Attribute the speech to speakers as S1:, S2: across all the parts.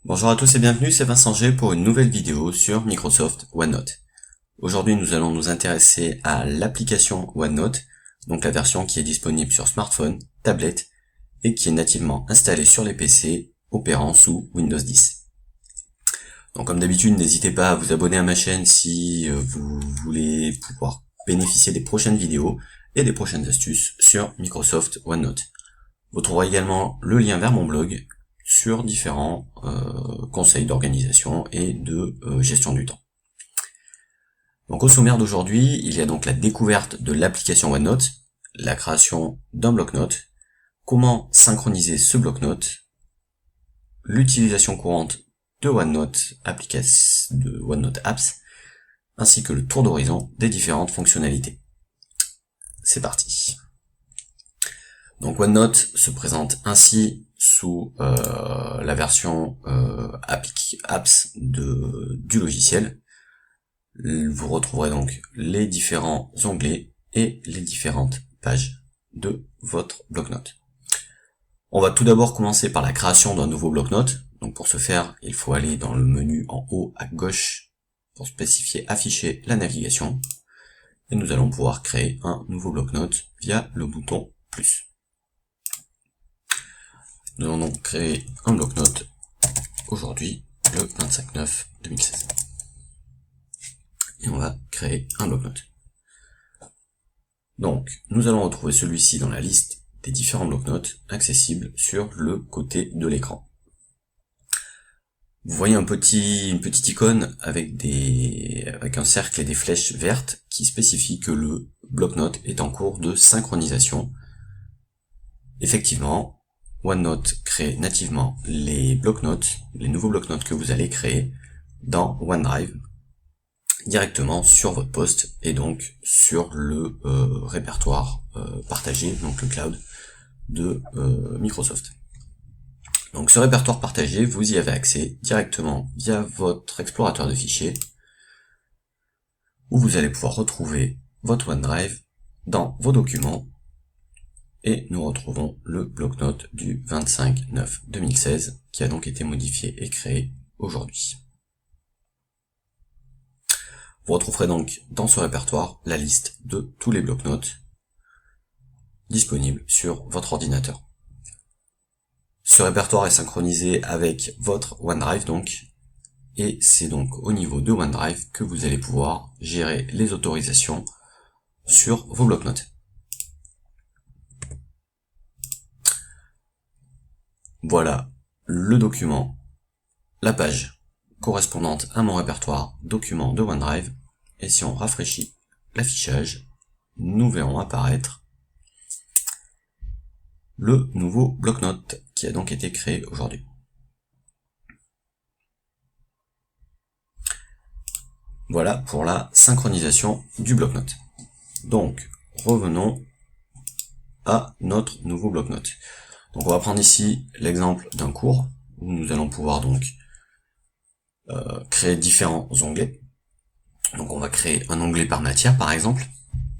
S1: Bonjour à tous et bienvenue, c'est Vincent G pour une nouvelle vidéo sur Microsoft OneNote. Aujourd'hui nous allons nous intéresser à l'application OneNote, donc la version qui est disponible sur smartphone, tablette et qui est nativement installée sur les PC opérant sous Windows 10. Donc comme d'habitude, n'hésitez pas à vous abonner à ma chaîne si vous voulez pouvoir bénéficier des prochaines vidéos et des prochaines astuces sur Microsoft OneNote. Vous trouverez également le lien vers mon blog sur différents conseils d'organisation et de gestion du temps. Donc au sommaire d'aujourd'hui, il y a donc la découverte de l'application OneNote, la création d'un bloc-notes, comment synchroniser ce bloc-notes, l'utilisation courante de OneNote Apps, ainsi que le tour d'horizon des différentes fonctionnalités. C'est parti. Donc OneNote se présente ainsi sous la version apps du logiciel. Vous retrouverez donc les différents onglets et les différentes pages de votre bloc-notes. On va tout d'abord commencer par la création d'un nouveau bloc-notes. Donc pour ce faire, il faut aller dans le menu en haut à gauche pour spécifier afficher la navigation. Et nous allons pouvoir créer un nouveau bloc-notes via le bouton plus. Nous allons donc créer un bloc-notes aujourd'hui, le 25/9/2016. Et on va créer un bloc-notes. Donc, nous allons retrouver celui-ci dans la liste des différents bloc-notes accessibles sur le côté de l'écran. Vous voyez une petite icône avec un cercle et des flèches vertes qui spécifient que le bloc-notes est en cours de synchronisation. Effectivement, OneNote crée nativement les bloc-notes, les nouveaux bloc-notes que vous allez créer dans OneDrive, directement sur votre poste et donc sur le répertoire partagé, donc le cloud de Microsoft. Donc ce répertoire partagé, vous y avez accès directement via votre explorateur de fichiers, où vous allez pouvoir retrouver votre OneDrive dans vos documents. Et nous retrouvons le bloc-notes du 25/9/2016 qui a donc été modifié et créé aujourd'hui. Vous retrouverez donc dans ce répertoire la liste de tous les bloc-notes disponibles sur votre ordinateur. Ce répertoire est synchronisé avec votre OneDrive donc, et c'est donc au niveau de OneDrive que vous allez pouvoir gérer les autorisations sur vos bloc-notes. Voilà le document, la page correspondante à mon répertoire document de OneDrive, et si on rafraîchit l'affichage, nous verrons apparaître le nouveau bloc-notes qui a donc été créé aujourd'hui. Voilà pour la synchronisation du bloc-notes. Donc revenons à notre nouveau bloc-notes. Donc on va prendre ici l'exemple d'un cours où nous allons pouvoir donc créer différents onglets. Donc on va créer un onglet par matière par exemple.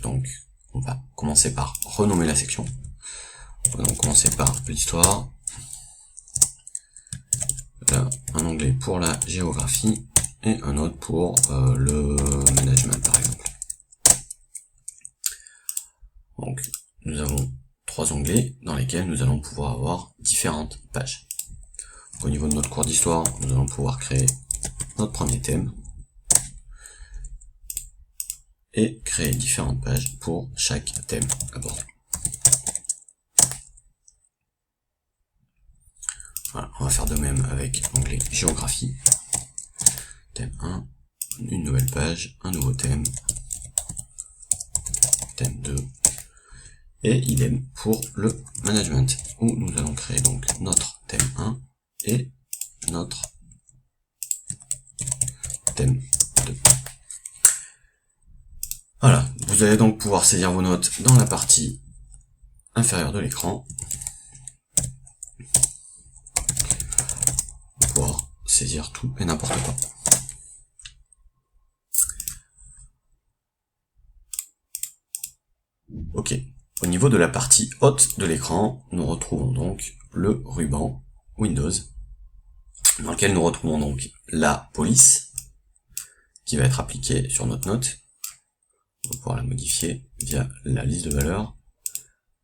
S1: Donc on va commencer par renommer la section. On va donc commencer par l'histoire. Là, un onglet pour la géographie et un autre pour le management par exemple. Donc nous avons trois onglets dans lesquels nous allons pouvoir avoir différentes pages. Donc, au niveau de notre cours d'histoire, nous allons pouvoir créer notre premier thème et créer différentes pages pour chaque thème abordé. Voilà, on va faire de même avec l'onglet géographie. Thème 1, une nouvelle page, un nouveau thème, thème 2, et idem pour le management, où nous allons créer donc notre thème 1 et notre thème 2. Voilà, vous allez donc pouvoir saisir vos notes dans la partie inférieure de l'écran, pour pouvoir saisir tout et n'importe quoi. Ok, au niveau de la partie haute de l'écran, nous retrouvons donc le ruban Windows dans lequel nous retrouvons donc la police, qui va être appliquée sur notre note. On va pouvoir la modifier via la liste de valeurs,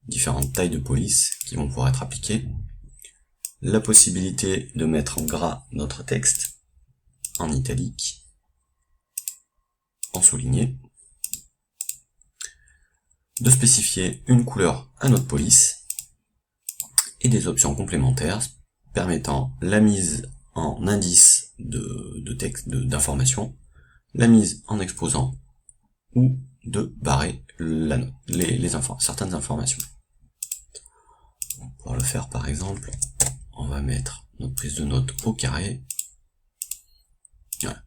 S1: différentes tailles de police qui vont pouvoir être appliquées, la possibilité de mettre en gras notre texte, en italique, en souligné, de spécifier une couleur à notre police, et des options complémentaires permettant la mise en indice de texte, d'information, la mise en exposant ou de barrer la note, certaines informations. Pour le faire par exemple, on va mettre notre prise de note au carré. Voilà.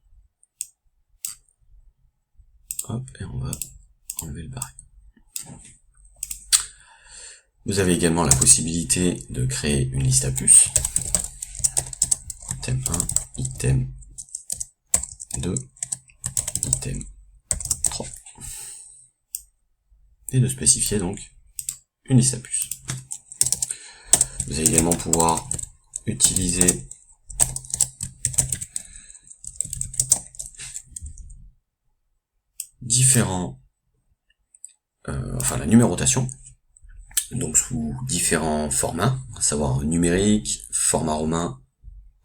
S1: Hop, et on va enlever le barré. Vous avez également la possibilité de créer une liste à puces. Item 1, item 2, item 3. Et de spécifier donc une liste à puces. Vous allez également pouvoir utiliser la numérotation, donc sous différents formats, à savoir numérique, format romain,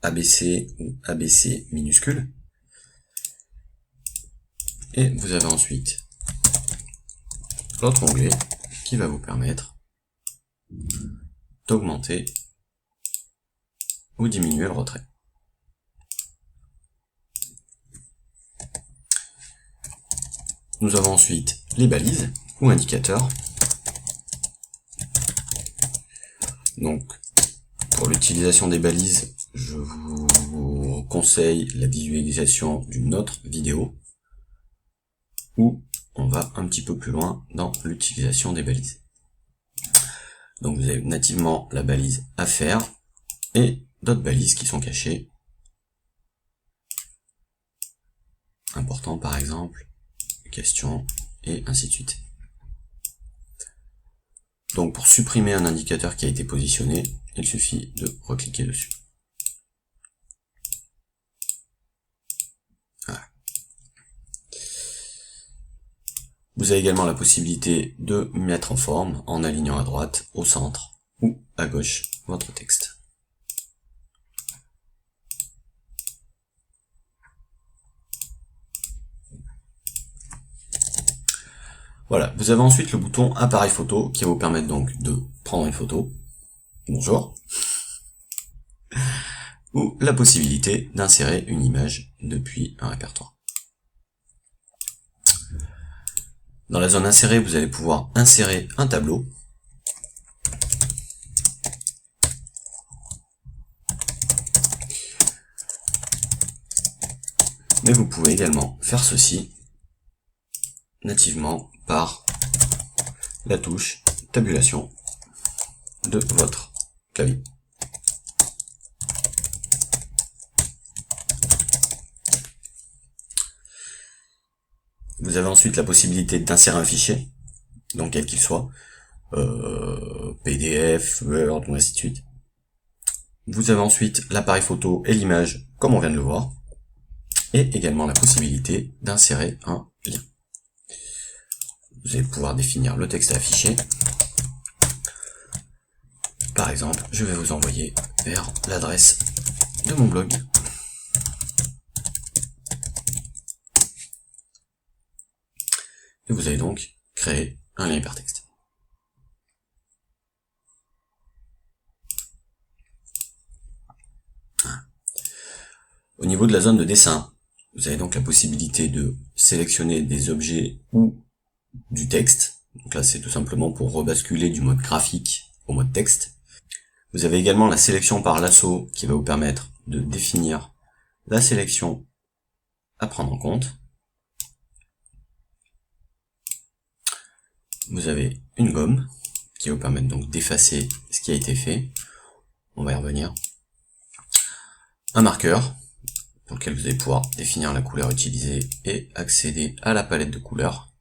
S1: ABC ou ABC minuscule. Et vous avez ensuite l'autre onglet qui va vous permettre d'augmenter ou diminuer le retrait. Nous avons ensuite les balises ou indicateurs. Donc, pour l'utilisation des balises, je vous conseille la visualisation d'une autre vidéo où on va un petit peu plus loin dans l'utilisation des balises. Donc vous avez nativement la balise à faire et d'autres balises qui sont cachées. Important par exemple, question et ainsi de suite. Donc pour supprimer un indicateur qui a été positionné, il suffit de recliquer dessus. Voilà. Vous avez également la possibilité de mettre en forme en alignant à droite, au centre ou à gauche votre texte. Voilà, vous avez ensuite le bouton appareil photo qui va vous permettre donc de prendre une photo. Bonjour. Ou la possibilité d'insérer une image depuis un répertoire. Dans la zone insérée, vous allez pouvoir insérer un tableau. Mais vous pouvez également faire ceci nativement par la touche tabulation de votre clavier. Vous avez ensuite la possibilité d'insérer un fichier, donc quel qu'il soit, PDF, Word ou ainsi de suite. Vous avez ensuite l'appareil photo et l'image, comme on vient de le voir, et également la possibilité d'insérer un lien. Vous allez pouvoir définir le texte à afficher. Par exemple, je vais vous envoyer vers l'adresse de mon blog. Et vous allez donc créer un lien hypertexte. Au niveau de la zone de dessin, vous avez donc la possibilité de sélectionner des objets ou du texte. Donc là, c'est tout simplement pour rebasculer du mode graphique au mode texte. Vous avez également la sélection par lasso qui va vous permettre de définir la sélection à prendre en compte. Vous avez une gomme qui va vous permettre donc d'effacer ce qui a été fait. On va y revenir. Un marqueur pour lequel vous allez pouvoir définir la couleur utilisée et accéder à la palette de couleurs.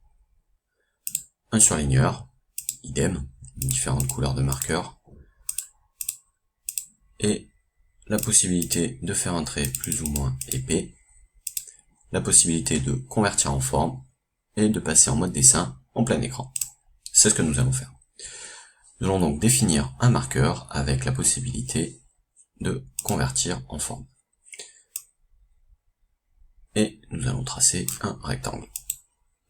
S1: Un surligneur, idem, différentes couleurs de marqueurs. Et la possibilité de faire un trait plus ou moins épais, la possibilité de convertir en forme et de passer en mode dessin en plein écran. C'est ce que nous allons faire. Nous allons donc définir un marqueur avec la possibilité de convertir en forme. Et nous allons tracer un rectangle.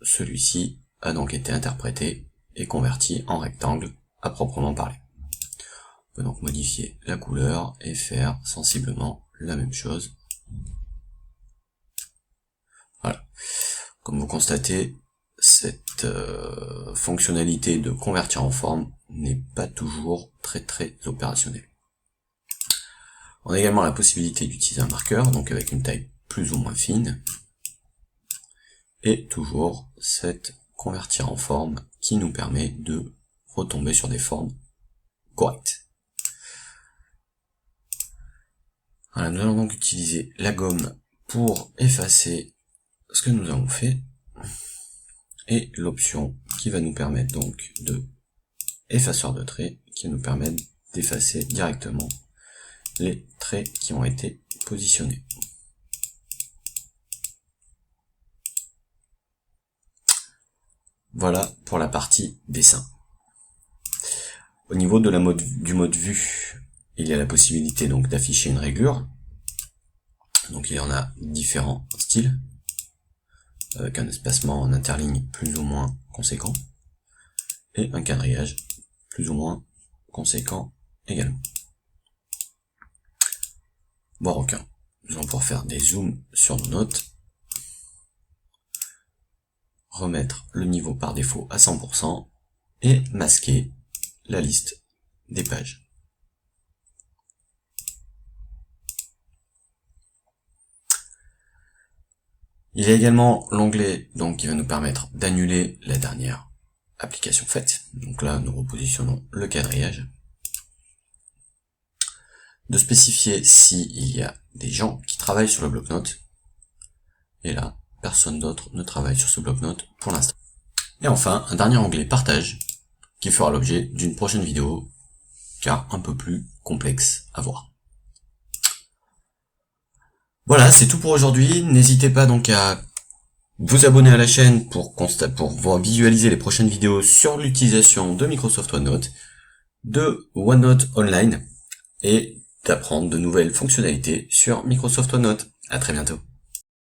S1: Celui-ci a donc été interprété et converti en rectangle à proprement parler. On peut donc modifier la couleur et faire sensiblement la même chose. Voilà. Comme vous constatez, cette fonctionnalité de convertir en forme n'est pas toujours très opérationnelle. On a également la possibilité d'utiliser un marqueur, donc avec une taille plus ou moins fine, et toujours cette convertir en forme qui nous permet de retomber sur des formes correctes. Voilà, nous allons donc utiliser la gomme pour effacer ce que nous avons fait, et l'option qui va nous permettre donc de effaceur de traits, qui nous permet d'effacer directement les traits qui ont été positionnés. Voilà pour la partie dessin. Au niveau de du mode vue, il y a la possibilité donc d'afficher une rayure. Donc il y en a différents styles, avec un espacement en interligne plus ou moins conséquent, et un quadrillage plus ou moins conséquent également. Voire aucun. Nous allons pouvoir faire des zooms sur nos notes, remettre le niveau par défaut à 100% et masquer la liste des pages. Il y a également l'onglet donc qui va nous permettre d'annuler la dernière application faite. Donc là, nous repositionnons le quadrillage. De spécifier s'il y a des gens qui travaillent sur le bloc-notes. Et là, personne d'autre ne travaille sur ce bloc-notes pour l'instant. Et enfin, un dernier onglet partage qui fera l'objet d'une prochaine vidéo, car un peu plus complexe à voir. Voilà, c'est tout pour aujourd'hui. N'hésitez pas donc à vous abonner à la chaîne pour voir visualiser les prochaines vidéos sur l'utilisation de Microsoft OneNote, de OneNote Online et d'apprendre de nouvelles fonctionnalités sur Microsoft OneNote. À très bientôt.